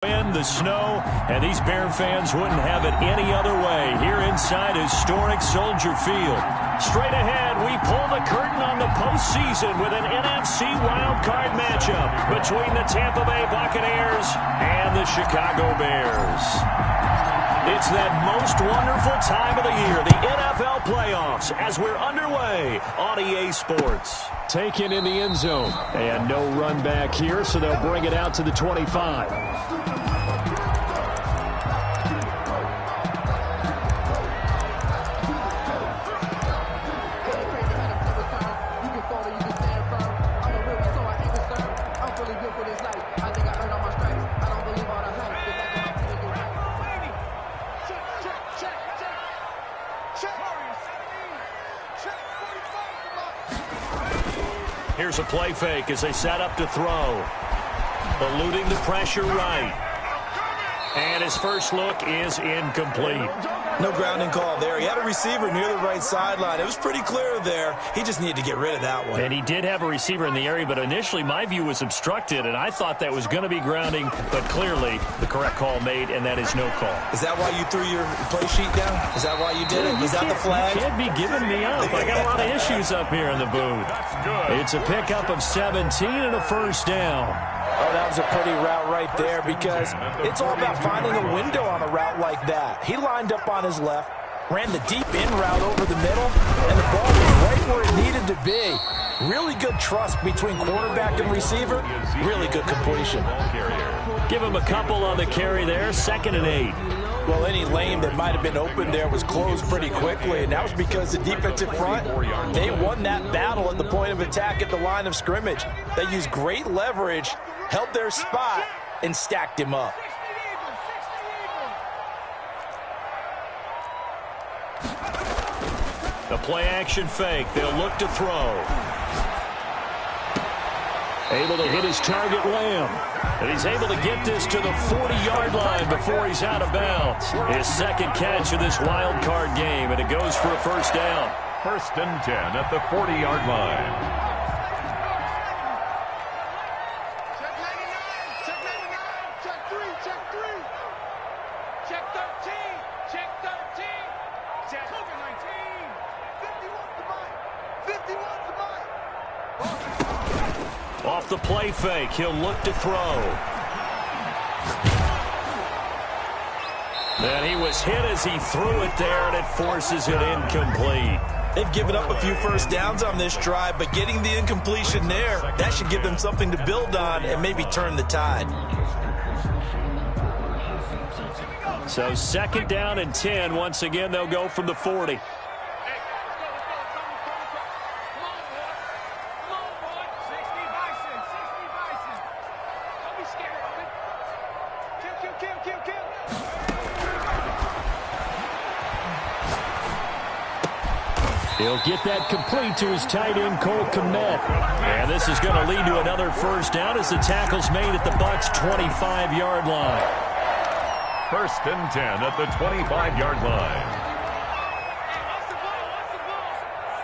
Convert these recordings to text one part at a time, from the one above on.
Wind, the snow, and these Bear fans wouldn't have it any other way here inside historic Soldier Field. Straight ahead, we pull the curtain on the postseason with an NFC wildcard matchup between the Tampa Bay Buccaneers and the Chicago Bears. It's that most wonderful time of the year, the NFL playoffs, as we're underway on EA Sports. Taken in the end zone, and no run back here, so they'll bring it out to the 25. Here's a play fake as they set up to throw. Eluding the pressure right. And his first look is incomplete. No grounding call there. He had a receiver near the right sideline. It was pretty clear there. He just needed to get rid of that one. And he did have a receiver in the area, but initially my view was obstructed, and I thought that was going to be grounding, but clearly the correct call made, and that is no call. Is that why you threw your play sheet down? Is that why you did it? Is that the flag? You can't be giving me up. I got a lot of issues up here in the booth. It's a pickup of 17 and a first down. Oh, that was a pretty route right there because it's all about finding a window on a route like that. He lined up on his left, ran the deep in route over the middle, and the ball was right where it needed to be. Really good trust between quarterback and receiver. Really good completion. Give him a couple on the carry there, 2nd and 8. Well, any lane that might have been open there was closed pretty quickly, and that was because the defensive front, they won that battle at the point of attack at the line of scrimmage. They used great leverage, held their spot, and stacked him up. The play-action fake. They'll look to throw. Able to hit his target, Lamb. And he's able to get this to the 40-yard line before he's out of bounds. His second catch of this wild card game, and it goes for a first down. 1st and 10 at the 40-yard line. Off the play fake, he'll look to throw. And he was hit as he threw it there, and it forces it incomplete. They've given up a few first downs on this drive, but getting the incompletion there, that should give them something to build on and maybe turn the tide. So 2nd down and 10. Once again, they'll go from the 40. He'll get that complete to his tight end, Cole Kmet. And this is going to lead to another first down as the tackle's made at the Bucs' 25-yard line. 1st and 10 at the 25-yard line.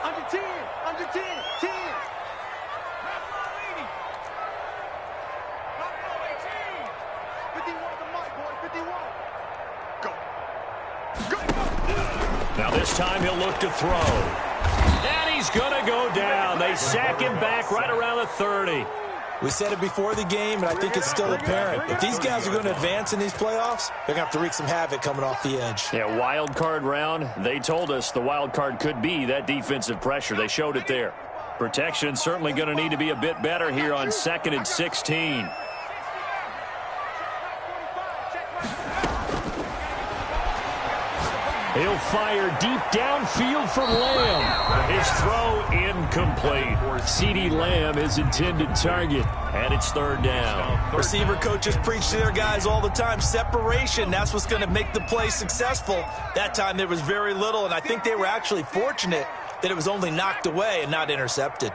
Under 10, under 10, 10. Now this time he'll look to throw. And he's going to go down. They sack him back right around the 30. We said it before the game, and I think it's still apparent. If these guys are going to advance in these playoffs, they're going to have to wreak some havoc coming off the edge. Yeah, wild card round. They told us the wild card could be that defensive pressure. They showed it there. Protection certainly going to need to be a bit better here on 2nd and 16. He'll fire deep downfield for Lamb. His throw incomplete. CeeDee Lamb, his intended target, and it's 3rd down. Receiver coaches preach to their guys all the time. Separation, that's what's going to make the play successful. That time there was very little, and I think they were actually fortunate that it was only knocked away and not intercepted.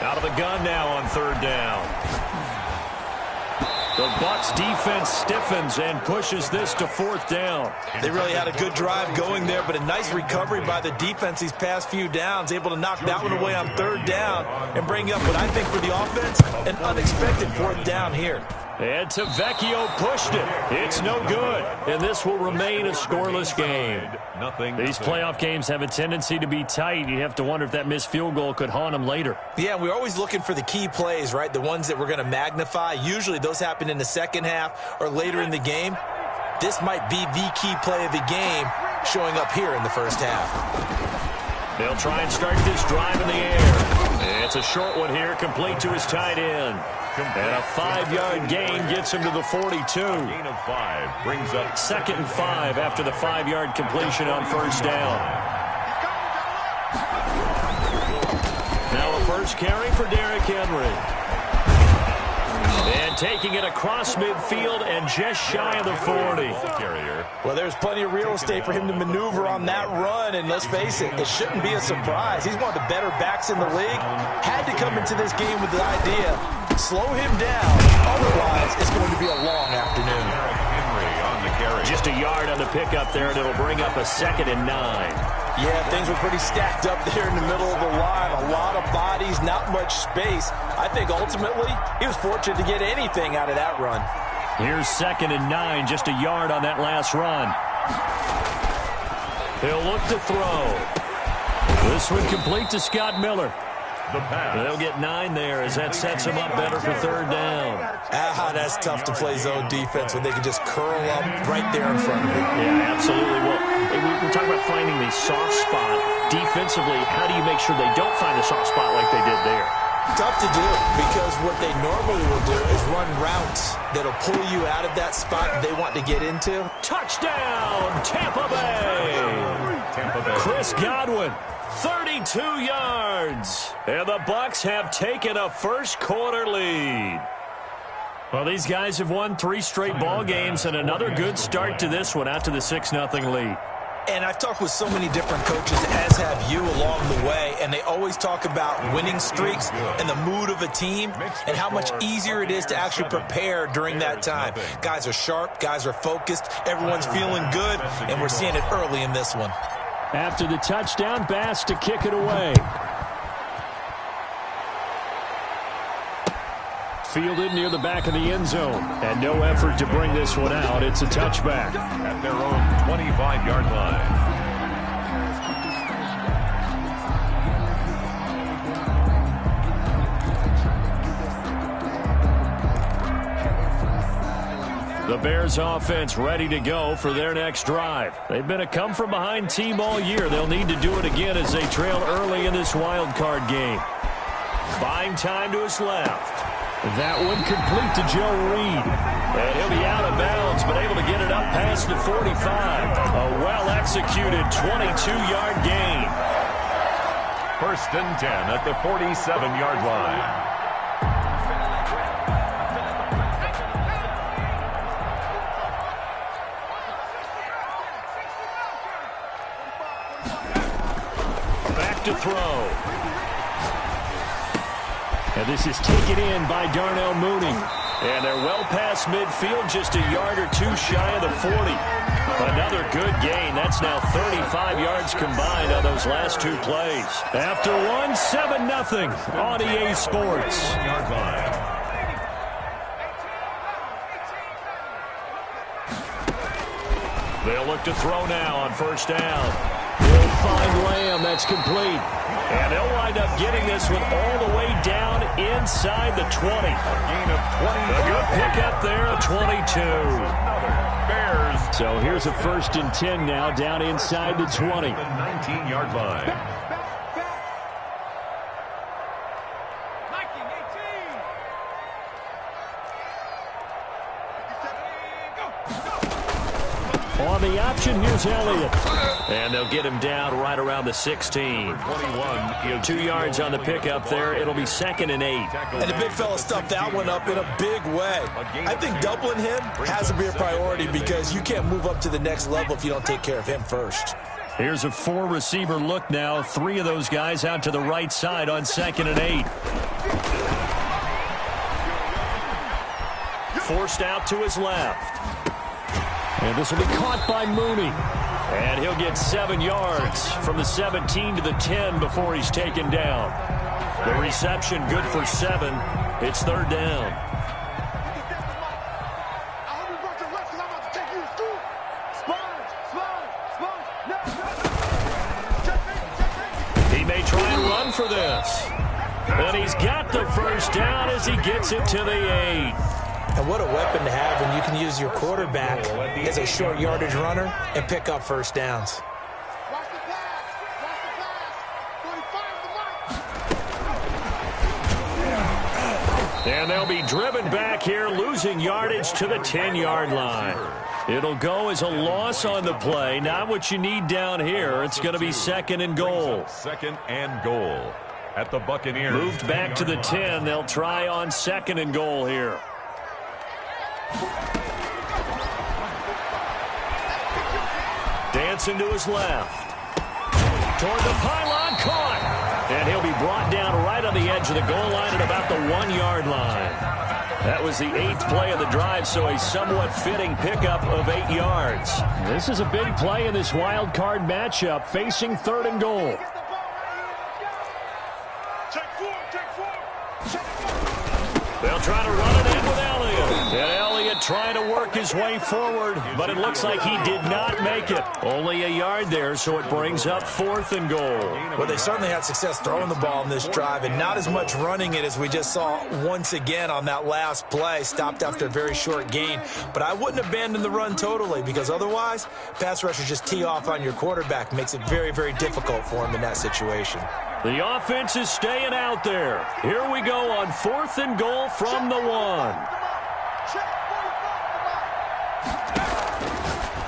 Out of the gun now on 3rd down. The Bucs defense stiffens and pushes this to 4th down. They really had a good drive going there, but a nice recovery by the defense these past few downs, able to knock that one away on 3rd down and bring up what I think for the offense, an unexpected 4th down here. And Tavecchio pushed it. It's no good. And this will remain a scoreless game. These playoff games have a tendency to be tight. You have to wonder if that missed field goal could haunt them later. Yeah, we're always looking for the key plays, right? The ones that we're going to magnify. Usually those happen in the second half or later in the game. This might be the key play of the game showing up here in the first half. They'll try and start this drive in the air. It's a short one here, complete to his tight end. And a 5-yard gain gets him to the 42. Gain of 5 brings up 2nd and 5 after the 5-yard completion on first down. Now a first carry for Derrick Henry. And taking it across midfield and just shy of the 40. Well, there's plenty of real estate for him to maneuver on that run, and let's face it, it shouldn't be a surprise. He's one of the better backs in the league. Had to come into this game with the idea, slow him down, otherwise it's going to be a long afternoon. Henry on the carry. Just a yard on the pickup there, and it'll bring up a 2nd and 9. Yeah, things were pretty stacked up there in the middle of the line. A lot of bodies, not much space. I think ultimately he was fortunate to get anything out of that run. Here's 2nd and 9, just a yard on that last run. He'll look to throw. This one complete to Scott Miller. The pass. They'll get 9 there as that sets him up better for 3rd down. That's tough to play zone defense when they can just curl up right there in front of you. Yeah, absolutely. Well, we're talking about finding the soft spot defensively. How do you make sure they don't find a soft spot like they did there? Tough to do, because what they normally will do is run routes that'll pull you out of that spot they want to get into. Touchdown, Tampa Bay! Chris Godwin, 32 yards. And the Bucs have taken a first-quarter lead. Well, these guys have won 3 straight ball games, and another good start to this one after the 6-0 lead. And I've talked with so many different coaches, as have you, along the way, and they always talk about winning streaks and the mood of a team and how much easier it is to actually prepare during that time. Guys are sharp, guys are focused, everyone's feeling good, and we're seeing it early in this one. After the touchdown, Bass to kick it away. Fielded near the back of the end zone. And no effort to bring this one out. It's a touchback. At their own 25-yard line. The Bears offense ready to go for their next drive. They've been a come-from-behind team all year. They'll need to do it again as they trail early in this wild card game. Buying time to his left. That one complete to Joe Reed. And he'll be out of bounds, but able to get it up past the 45. A well-executed 22-yard gain. 1st and 10 at the 47-yard line. Back to throw. And this is taken in by Darnell Mooney. And they're well past midfield, just a yard or 2 shy of the 40. Another good gain. That's now 35 yards combined on those last 2 plays. After one, 7-0 on EA Sports. They'll look to throw now on first down. They'll find Lamb. That's complete. And they'll wind up getting this one all the way down inside the 20. Gain of 20. A good pickup there, a 22. Bears. So here's a 1st and 10 now, down inside the 20. The 19-yard line. On the option, here's Elliott. And they'll get him down right around the 16. 21. 2 yards on the pickup there. It'll be 2nd and 8. And the big fella stuffed that one up in a big way. I think doubling him has to be a priority, because you can't move up to the next level if you don't take care of him first. Here's a 4-receiver look now. 3 of those guys out to the right side on 2nd and 8. Forced out to his left. And this will be caught by Mooney. And he'll get 7 yards from the 17 to the 10 before he's taken down. The reception good for 7. It's 3rd down. And he's got the first down as he gets it to the 8. And what a weapon to have when you can use your quarterback as a short yardage runner and pick up first downs. And they'll be driven back here, losing yardage to the 10-yard line. It'll go as a loss on the play. Not what you need down here. It's going to be 2nd and goal. 2nd and goal at the Buccaneers. Moved back to the 10. They'll try on 2nd and goal here. Dancing to his left. Toward the pylon, caught. And he'll be brought down right on the edge of the goal line at about the 1-yard line. That was the 8th play of the drive, so a somewhat fitting pickup of 8 yards. This is a big play in this wild card matchup, facing 3rd and goal. They'll try to run it in with Elliott. And Elliott trying to work his way forward, but it looks like he did not make it. Only a yard there, so it brings up 4th and goal. Well, they certainly had success throwing the ball in this drive, and not as much running it as we just saw once again on that last play. Stopped after a very short gain. But I wouldn't abandon the run totally, because otherwise, pass rushers just tee off on your quarterback. Makes it very, very difficult for him in that situation. The offense is staying out there. Here we go on 4th and goal from the 1.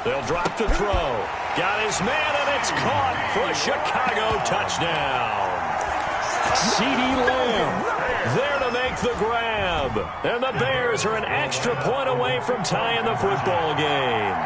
They'll drop the throw. Got his man, and it's caught for a Chicago touchdown. CeeDee Lamb there to make the grab. And the Bears are an extra point away from tying the football game.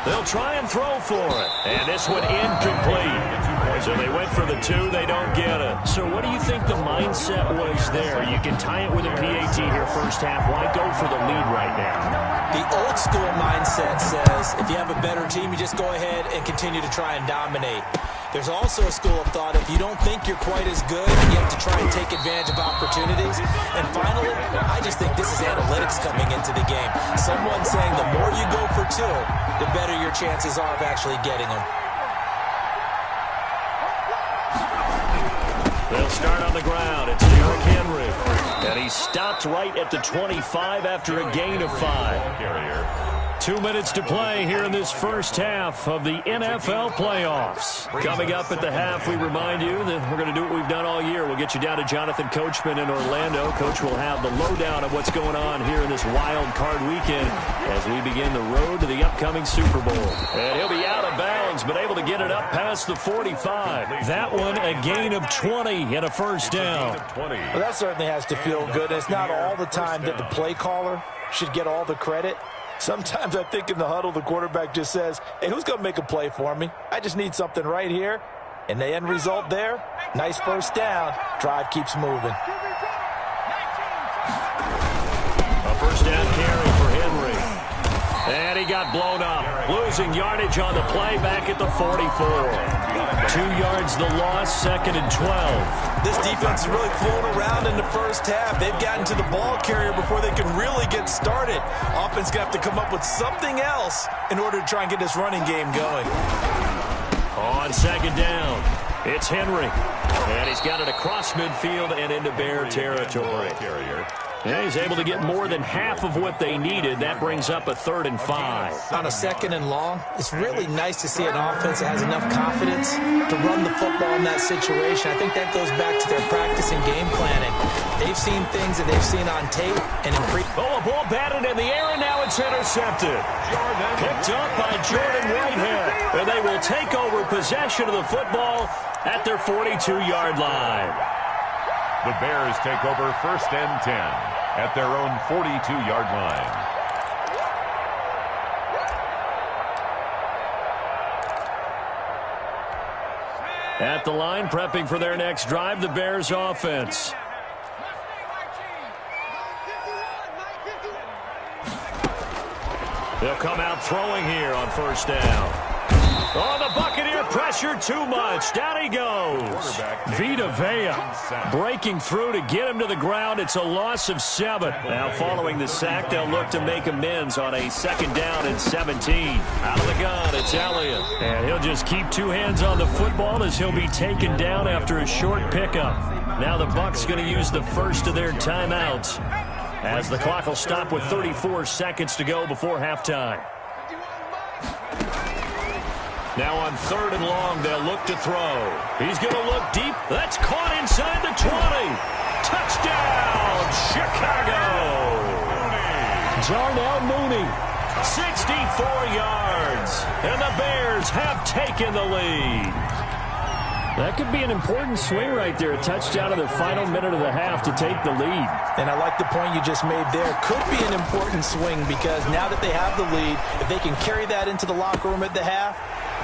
They'll try and throw for it. And this one incomplete. So they went for the 2. They don't get it. So what do you think the mindset was there? You can tie it with a PAT here first half. Why go for the lead right now? The old school mindset says if you have a better team, you just go ahead and continue to try and dominate. There's also a school of thought, if you don't think you're quite as good, you have to try and take advantage of opportunities. And finally, I just think this is analytics coming into the game. Someone saying the more you go for 2, the better your chances are of actually getting them. They'll start on the ground. It's Derrick Henry. And he's stopped right at the 25 after a gain of 5. 2 minutes to play here in this first half of the NFL playoffs. Coming up at the half, we remind you that we're going to do what we've done all year. We'll get you down to Jonathan Coachman in Orlando. Coach will have the lowdown of what's going on here in this wild card weekend as we begin the road to the upcoming Super Bowl. And he'll be out of bounds, but able to get it up past the 45. That one, a gain of 20 and a first down. Well, that certainly has to feel good. It's not all the time that the play caller should get all the credit. Sometimes I think in the huddle, the quarterback just says, hey, who's going to make a play for me? I just need something right here. And the end result there, nice first down. Drive keeps moving. A first down carry for Henry. And he got blown up. Losing yardage on the play back at the 44. 2 yards the loss, 2nd and 12. This defense is really flown around in the first half. They've gotten to the ball carrier before they can really get started. Offense going to have to come up with something else in order to try and get this running game going. On 2nd down, it's Henry. And he's got it across midfield and into Bear territory. And he's able to get more than half of what they needed. That brings up a 3rd and 5. On a 2nd and long, it's really nice to see an offense that has enough confidence to run the football in that situation. I think that goes back to their practice and game planning. They've seen things that they've seen on tape and in a ball batted in the air, and now it's intercepted. Picked up by Jordan Whitehead. And they will take over possession of the football at their 42-yard line. The Bears take over 1st and 10 at their own 42-yard line. At the line, prepping for their next drive, the Bears offense. They'll come out throwing here on 1st down. Oh, the Buccaneers Under pressure too much. Down he goes. Vita Vea breaking through to get him to the ground. It's a loss of 7. Now following the sack, they'll look to make amends on a 2nd down and 17. Out of the gun, it's Elliott. And he'll just keep 2 hands on the football as he'll be taken down after a short pickup. Now the Bucs going to use the first of their timeouts as the clock will stop with 34 seconds to go before halftime. Now on 3rd and long, they'll look to throw. He's going to look deep. That's caught inside the 20. Touchdown, Chicago. Darnell Mooney, 64 yards. And the Bears have taken the lead. That could be an important swing right there. A touchdown in the final minute of the half to take the lead. And I like the point you just made there. Could be an important swing because now that they have the lead, if they can carry that into the locker room at the half,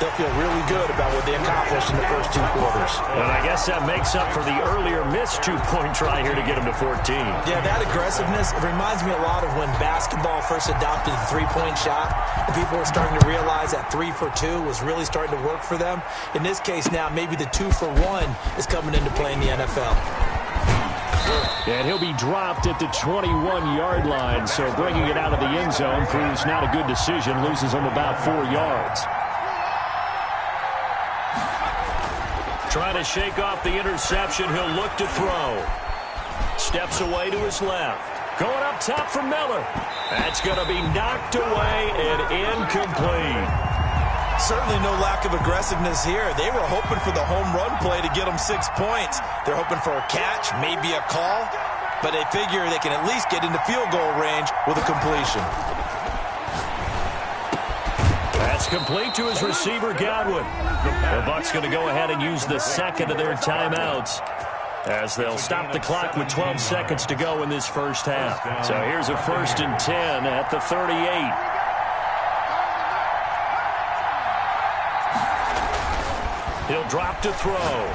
they'll feel really good about what they accomplished in the first 2 quarters. And I guess that makes up for the earlier missed 2-point try here to get them to 14. Yeah, that aggressiveness, it reminds me a lot of when basketball first adopted the 3-point shot. And people were starting to realize that 3 for 2 was really starting to work for them. In this case now, maybe the 2 for 1 is coming into play in the NFL. And he'll be dropped at the 21-yard line. So bringing it out of the end zone proves not a good decision. Loses him about 4 yards. Trying to shake off the interception. He'll look to throw. Steps away to his left. Going up top for Miller. That's going to be knocked away and incomplete. Certainly no lack of aggressiveness here. They were hoping for the home run play to get them 6 points. They're hoping for a catch, maybe a call, but they figure they can at least get into field goal range with a completion. That's complete to his receiver, Godwin. The Bucs going to go ahead and use the 2nd of their timeouts as they'll stop the clock with 12 seconds to go in this first half. So here's a 1st and 10 at the 38. He'll drop to throw.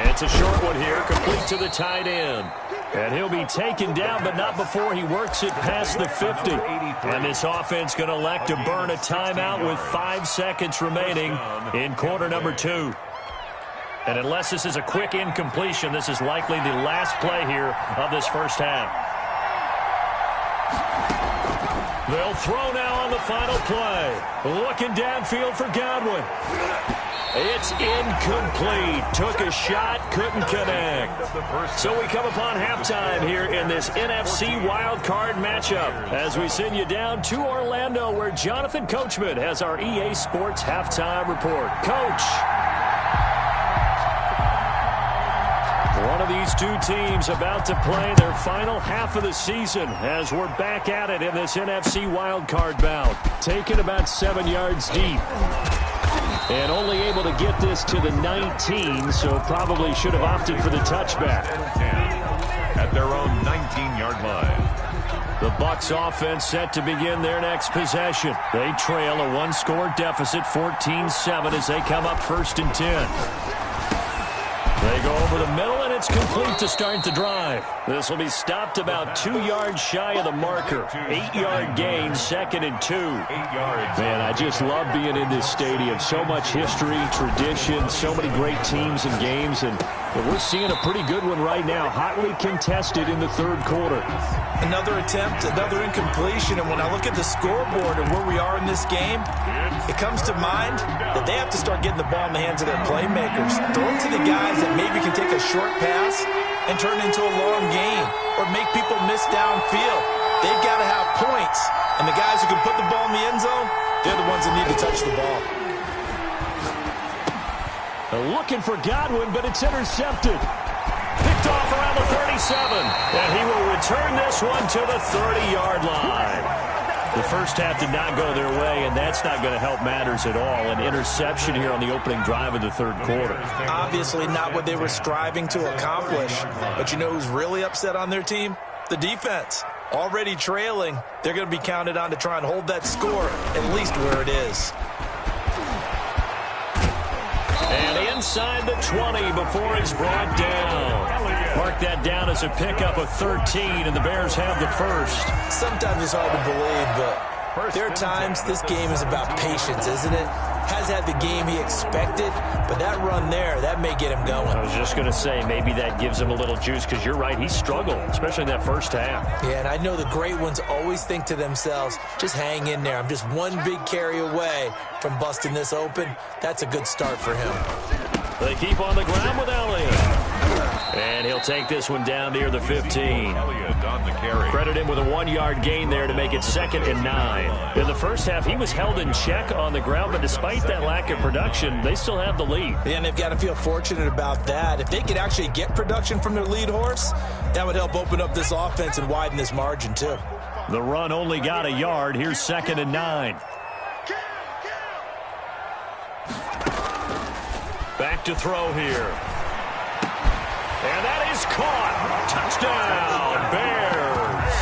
It's a short one here, complete to the tight end. And he'll be taken down, but not before he works it past the 50. And this offense going to elect to burn a timeout with 5 seconds remaining in quarter number 2. And unless this is a quick incompletion, this is likely the last play here of this first half. They'll throw now on the final play. Looking downfield for Godwin. It's incomplete. Took a shot, couldn't connect. So we come upon halftime here in this NFC wildcard matchup as we send you down to Orlando where Jonathan Coachman has our EA Sports halftime report. Coach. One of these 2 teams about to play their final half of the season as we're back at it in this NFC wildcard bout. Taken about 7 yards deep. And only able to get this to the 19, so probably should have opted for the touchback. At their own 19-yard line. The Bucs offense set to begin their next possession. They trail a 1-score deficit, 14-7, as they come up 1st and 10. They go over the middle, and it's complete to start the drive. This will be stopped about 2 yards shy of the marker. 8-yard gain, 2nd and 2. 8 yards. Man, I just love being in this stadium. So much history, tradition, so many great teams and games, and we're seeing a pretty good one right now. Hotly contested in the 3rd quarter. Another attempt, another incompletion, and when I look at the scoreboard and where we are in this game, it comes to mind that they have to start getting the ball in the hands of their playmakers. Throw it to the guys that maybe can take a short pass and turn it into a long gain or make people miss downfield. They've got to have points, and the guys who can put the ball in the end zone, they're the ones that need to touch the ball. Looking for Godwin, but it's intercepted. Picked off around the 37, and he will return this one to the 30-yard line. The first half did not go their way, and that's not going to help matters at all. An interception here on the opening drive of the 3rd quarter. Obviously not what they were striving to accomplish. But you know who's really upset on their team? The defense. Already trailing, they're going to be counted on to try and hold that score at least where it is. And inside the 20 before it's brought down. Mark that down as a pickup of 13, and the Bears have the first. Sometimes it's hard to believe, but There are times this game is about patience, isn't it? Has had the game he expected, but that run there, that may get him going. I was just going to say, maybe that gives him a little juice, because you're right, he struggled, especially in that first half. Yeah, and I know the great ones always think to themselves, just hang in there. I'm just one big carry away from busting this open. That's a good start for him. They keep on the ground with Elliott. And he'll take this one down near the 15. Elliott on the carry. Credit him with a 1-yard gain there to make it 2nd and 9. In the first half, he was held in check on the ground, but despite that lack of production, they still have the lead. Yeah, and they've got to feel fortunate about that. If they could actually get production from their lead horse, that would help open up this offense and widen this margin too. The run only got a yard. Here's 2nd and 9. Back to throw here. And that is caught. Touchdown, Bears.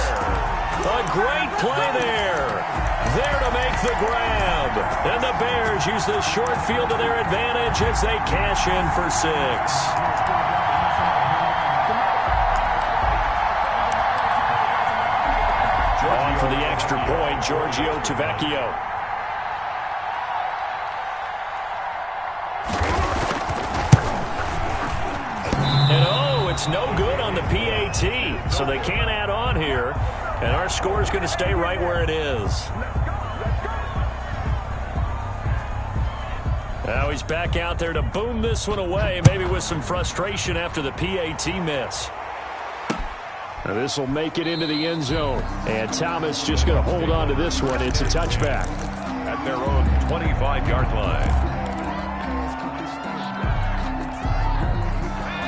A great play there. There to make the grab. And the Bears use the short field to their advantage as they cash in for 6. On for the extra point, Giorgio Tavecchio. It's no good on the PAT, so they can't add on here, and our score is going to stay right where it is. Now he's back out there to boom this one away, maybe with some frustration after the PAT miss. Now this will make it into the end zone, and Thomas just going to hold on to this one. It's a touchback. At their own 25-yard line.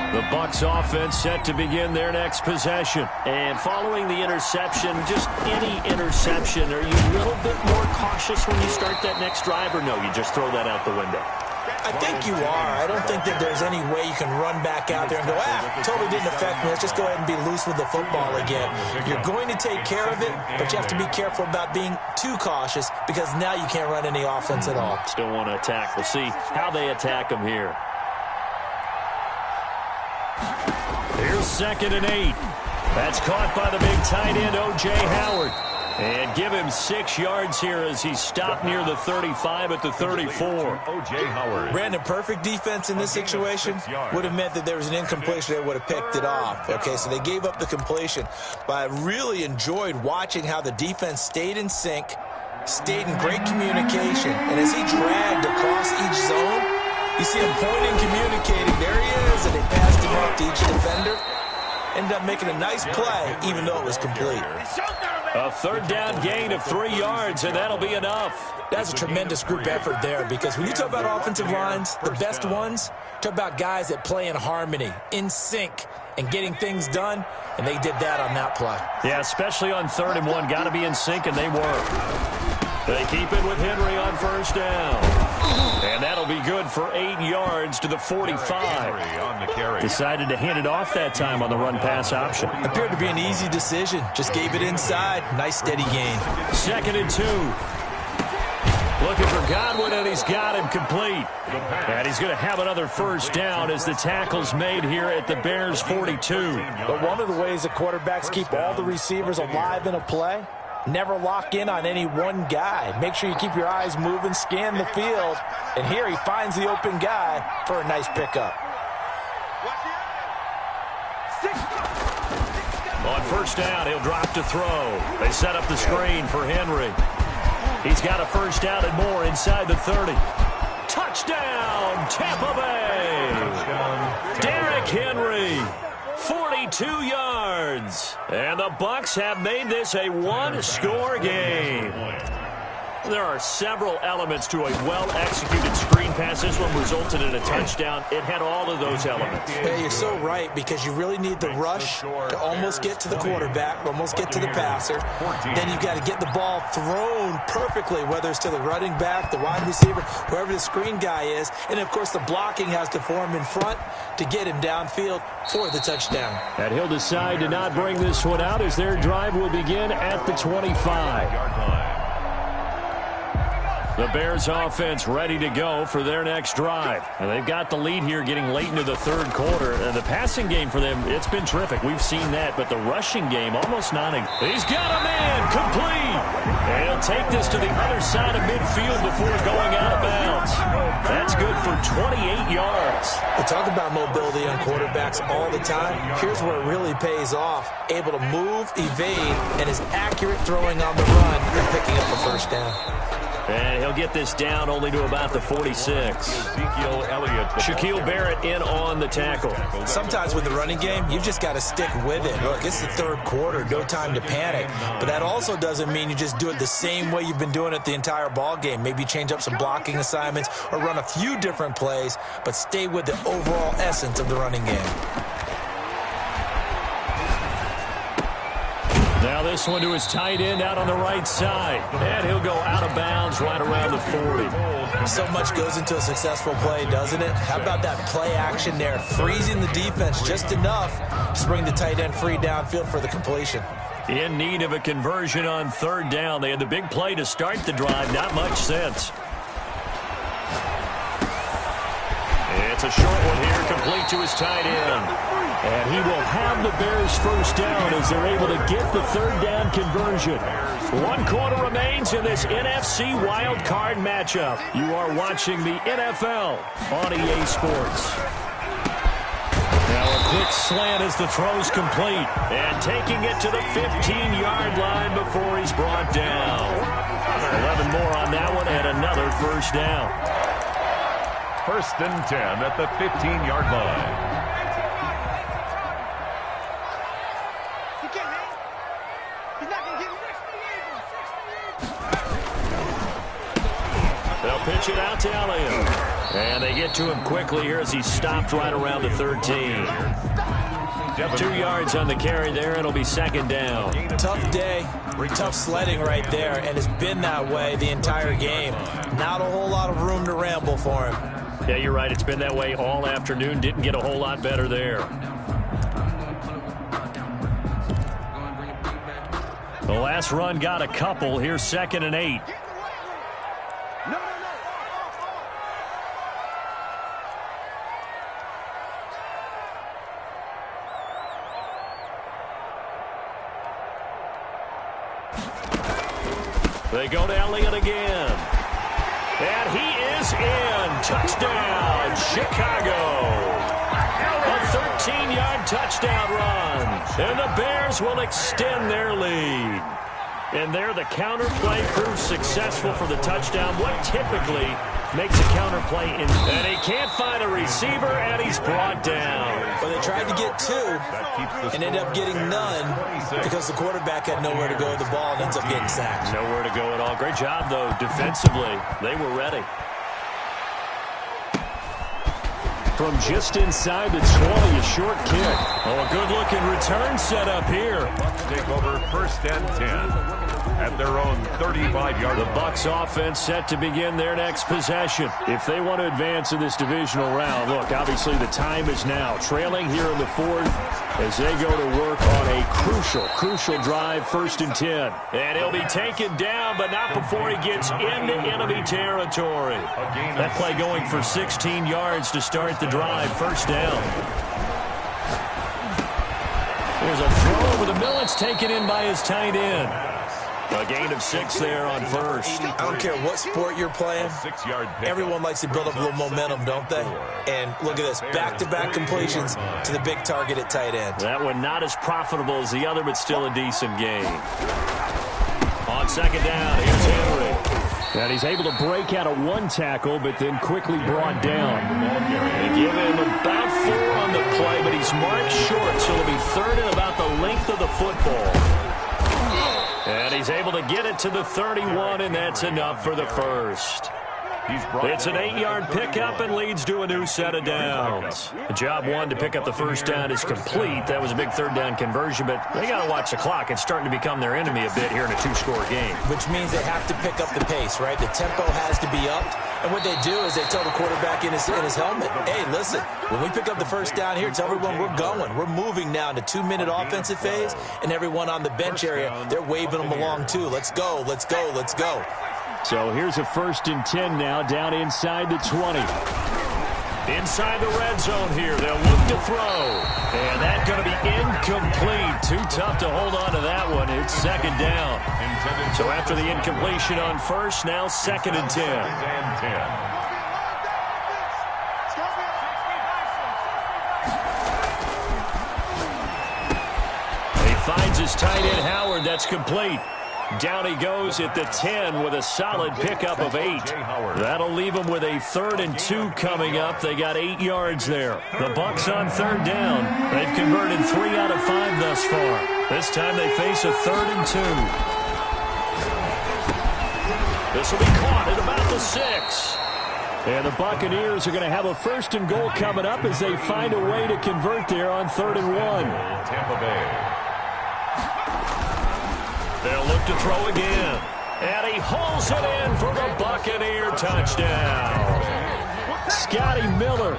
The Bucs offense set to begin their next possession. And following the interception, just any interception, are you a little bit more cautious when you start that next drive, or no, you just throw that out the window? I think you are. I don't think that there's any way you can run back out there and go, totally didn't affect me. Let's just go ahead and be loose with the football again. You're going to take care of it, but you have to be careful about being too cautious, because now you can't run any offense at all. Still want to attack. We'll see how they attack them here. Here's 2nd and 8. That's caught by the big tight end, O.J. Howard. And give him 6 yards here as he's stopped near the 35 at the 34. O.J. Howard. Brandon, perfect defense in this situation would have meant that there was an incompletion. They would have picked it off. Okay, so they gave up the completion. But I really enjoyed watching how the defense stayed in sync, stayed in great communication. And as he dragged across each zone, you see him pointing, communicating. There he is, and they passed him off to each defender. Ended up making a nice play, even though it was complete. A 3rd down gain of 3 yards, and that'll be enough. That's a tremendous group effort there, because when you talk about offensive lines, the best ones, talk about guys that play in harmony, in sync, and getting things done, and they did that on that play. Yeah, especially on 3rd and 1. Got to be in sync, and they were. They keep it with Henry on 1st down. And that'll be good for 8 yards to the 45. On the carry. Decided to hand it off that time on the run-pass option. Appeared to be an easy decision. Just gave it inside. Nice, steady gain. 2nd and 2. Looking for Godwin, and he's got him complete. And he's going to have another 1st down as the tackle's made here at the Bears' 42. But one of the ways the quarterbacks keep all the receivers alive in a play, never lock in on any one guy. Make sure you keep your eyes moving, scan the field. And here he finds the open guy for a nice pickup. On 1st down, he'll drop to throw. They set up the screen for Henry. He's got a 1st down and more inside the 30. Touchdown, Tampa Bay! Derrick Henry, 42 yards. And the Bucs have made this a 1-score game. There are several elements to a well-executed screen pass. This one resulted in a touchdown. It had all of those elements. Hey, you're so right, because you really need the rush to almost get to the quarterback, almost get to the passer. Then you've got to get the ball thrown perfectly, whether it's to the running back, the wide receiver, whoever the screen guy is. And, of course, the blocking has to form in front to get him downfield for the touchdown. And he'll decide to not bring this one out as their drive will begin at the 25. The Bears offense ready to go for their next drive. And they've got the lead here getting late into the third quarter. And the passing game for them, it's been terrific. We've seen that. But the rushing game, almost non-existent. He's got a man complete. And he'll take this to the other side of midfield before going out of bounds. That's good for 28 yards. We talk about mobility on quarterbacks all the time. Here's where it really pays off. Able to move, evade, and is accurate throwing on the run and picking up the first down. And he'll get this down only to about the 46. Ezekiel Elliott. Shaquille Barrett in on the tackle. Sometimes with the running game, you just got to stick with it. Look, it's the third quarter, no time to panic. But that also doesn't mean you just do it the same way you've been doing it the entire ball game. Maybe change up some blocking assignments or run a few different plays, but stay with the overall essence of the running game. Now this one to his tight end out on the right side. And he'll go out of bounds right around the 40. So much goes into a successful play, doesn't it? How about that play action there? Freezing the defense just enough to bring the tight end free downfield for the completion. In need of a conversion on third down. They had the big play to start the drive. Not much sense. It's a short one here, complete to his tight end. And he will have the Bears first down as they're able to get the third down conversion. 1 quarter remains in this NFC wild card matchup. You are watching the NFL on EA Sports. Now a quick slant as the throw's complete. And taking it to the 15-yard line before he's brought down. 11 more on that one and another first down. First and 10 at the 15-yard line. They'll pitch it out to Elliott. And they get to him quickly here as he's stopped right around the 13. 2 yards on the carry there. It'll be second down. Tough day. Tough sledding right there, and it's been that way the entire game. Not a whole lot of room to ramble for him. Yeah, you're right. It's been that way all afternoon. Didn't get a whole lot better there. The last run got a couple. Here's 2nd and 8. They go to Elliott again. And he is in. Touchdown, Chicago. A 13-yard touchdown run. And the Bears will extend their lead. And there the counter play proves successful for the touchdown. What typically makes a counter play in? And he can't find a receiver, and he's brought down. Well, they tried to get 2 and ended up getting none because the quarterback had nowhere to go with the ball and ends up getting sacked. Nowhere to go at all. Great job, though, defensively. They were ready. From just inside the 20, a short kick. Oh, a good-looking return set up here. Bucks take over first and 10 at their own 35-yard line. The Bucks offense set to begin their next possession. If they want to advance in this divisional round, look, obviously the time is now. Trailing here in the 4th as they go to work on a crucial drive, 1st and 10. And he'll be taken down, but not before he gets into enemy territory. That play going for 16 yards to start the drive, 1st down. There's a throw over the middle. It's taken in by his tight end. A gain of 6 there on 1st. I don't care what sport you're playing. Everyone likes to build up a little momentum, don't they? And look at this. Back-to-back completions to the big target at tight end. That one not as profitable as the other, but still a decent gain. On 2nd down, here's Henry. And he's able to break out of 1 tackle, but then quickly brought down. They give him about 4 on the play, but he's marked short, so it'll be 3rd and about the length of the football. And he's able to get it to the 31, and that's enough for the first. It's an 8-yard pickup and leads to a new set of downs. Job 1 to pick up the first down is complete. That was a big 3rd down conversion, but they got to watch the clock. It's starting to become their enemy a bit here in a 2-score game. Which means they have to pick up the pace, right? The tempo has to be upped. And what they do is they tell the quarterback in his helmet, hey, listen, when we pick up the first down here, tell everyone we're going. We're moving now to 2-minute offensive phase, and everyone on the bench area, they're waving them along too. Let's go, let's go, let's go. So here's a 1st and 10 now, down inside the 20. Inside the red zone here. They'll look to throw. And that's going to be incomplete. Too tough to hold on to that one. It's 2nd down. So after the incompletion on 1st, now 2nd and 10. He finds his tight end, Howard. That's complete. Down he goes at the 10 with a solid pickup of 8. That'll leave him with a 3rd and 2 coming up. They got 8 yards there. The Bucs on 3rd down. They've converted 3 out of 5 thus far. This time they face a 3rd and 2. This will be caught at about the 6. And the Buccaneers are going to have a 1st and goal coming up as they find a way to convert there on 3rd and 1. Tampa Bay. They'll look to throw again. And he hauls it in for the Buccaneer touchdown. Scotty Miller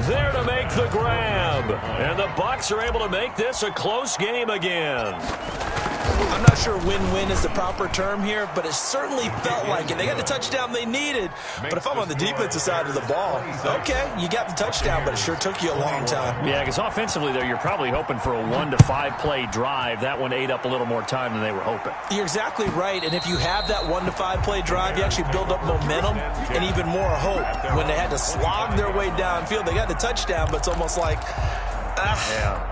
there to make the grab. And the Bucs are able to make this a close game again. I'm not sure win-win is the proper term here, but it certainly felt like it. They got the touchdown they needed. But if I'm on the defensive side of the ball, okay, you got the touchdown, but it sure took you a long time. Yeah, because offensively there, you're probably hoping for a 1 to 5 play drive. That one ate up a little more time than they were hoping. You're exactly right, and if you have that 1 to 5 play drive, you actually build up momentum and even more hope. When they had to slog their way downfield, they got the touchdown, but it's almost like,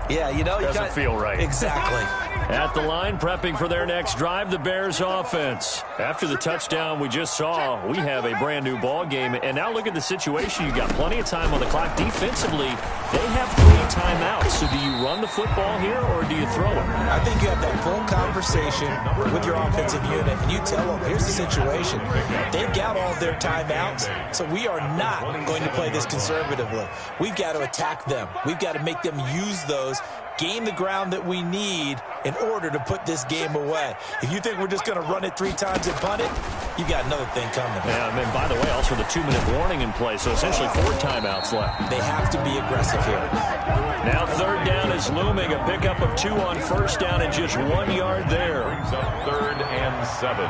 yeah, you know, doesn't feel right. Exactly. At the line, prepping for their next drive, the Bears offense. After the touchdown we just saw, we have a brand new ball game. And now look at the situation. You've got plenty of time on the clock. Defensively, they have 3 timeouts. So do you run the football here or do you throw it? I think you have that full conversation with your offensive unit, and you tell them, here's the situation. They've got all their timeouts, so we are not going to play this conservatively. We've got to attack them. We've got to make them use those, gain the ground that we need in order to put this game away. If you think we're just going to run it 3 times and punt it, you got another thing coming. Yeah, and by the way, also the 2-minute warning in play, so essentially 4 timeouts left. They have to be aggressive here. Now 3rd down is looming, a pickup of 2 on 1st down and just 1 yard there. Brings up 3rd and 7.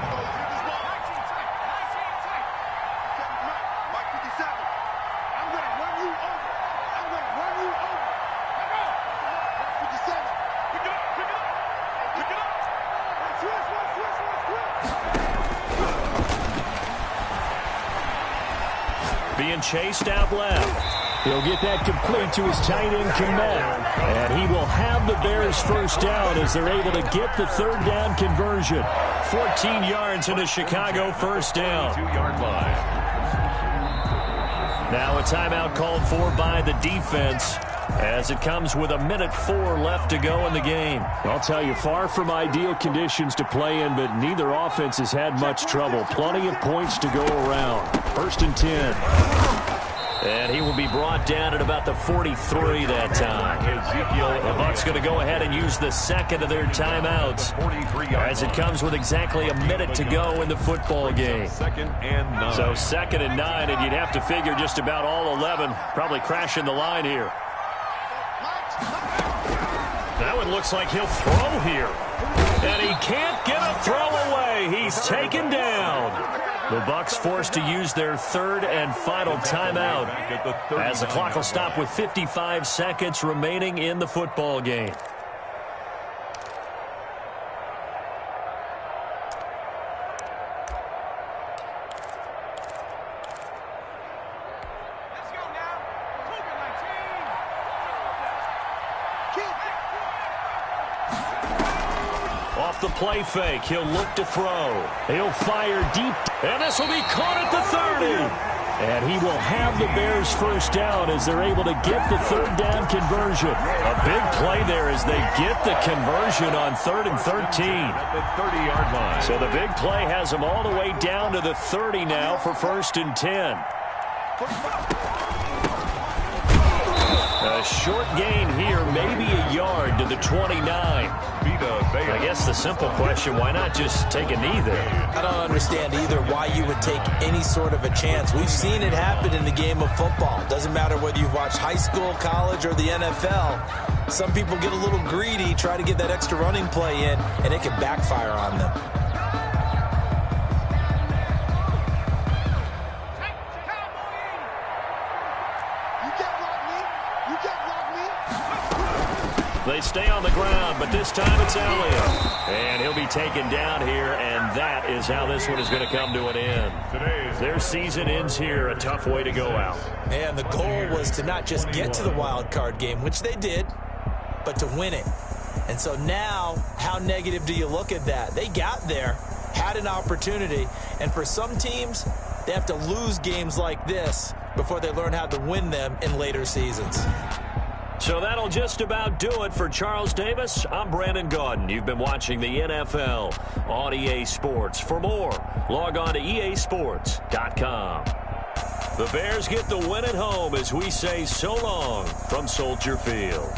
Being chased out left. He'll get that complete to his tight end, Kmet. And he will have the Bears 1st down as they're able to get the 3rd down conversion. 14 yards in a Chicago 1st down. 2-yard line. Now a timeout called for by the defense as it comes with 1:04 left to go in the game. I'll tell you, far from ideal conditions to play in, but neither offense has had much trouble. Plenty of points to go around. 1st and 10. And he will be brought down at about the 43 that time. The Bucs going to go ahead and use the 2nd of their timeouts as it comes with exactly 1 minute to go in the football game. 2nd and 9. So 2nd and 9, and you'd have to figure just about all 11 probably crashing the line here. That one looks like he'll throw here. And he can't get a throw away. He's taken down. The Bucs forced to use their 3rd and final timeout as the clock will stop with 55 seconds remaining in the football game. Off the play fake, he'll look to throw. He'll fire deep, and this will be caught at the 30. And he will have the Bears 1st down as they're able to get the 3rd down conversion. A big play there as they get the conversion on 3rd and 13. At the 30-yard line. So the big play has them all the way down to the 30 now for 1st and 10. A short gain here, maybe a yard to the 29. I guess the simple question, why not just take a knee there? I don't understand either why you would take any sort of a chance. We've seen it happen in the game of football. Doesn't matter whether you've watched high school, college, or the NFL. Some people get a little greedy, try to get that extra running play in, and it can backfire on them. They stay on the ground, but this time it's Elliott. And he'll be taken down here, and that is how this one is going to come to an end. Their season ends here, a tough way to go out. And the goal was to not just get to the wild card game, which they did, but to win it. And so now, how negative do you look at that? They got there, had an opportunity, and for some teams, they have to lose games like this before they learn how to win them in later seasons. So that'll just about do it for Charles Davis. I'm Brandon Gaudin. You've been watching the NFL on EA Sports. For more, log on to easports.com. The Bears get the win at home as we say so long from Soldier Field.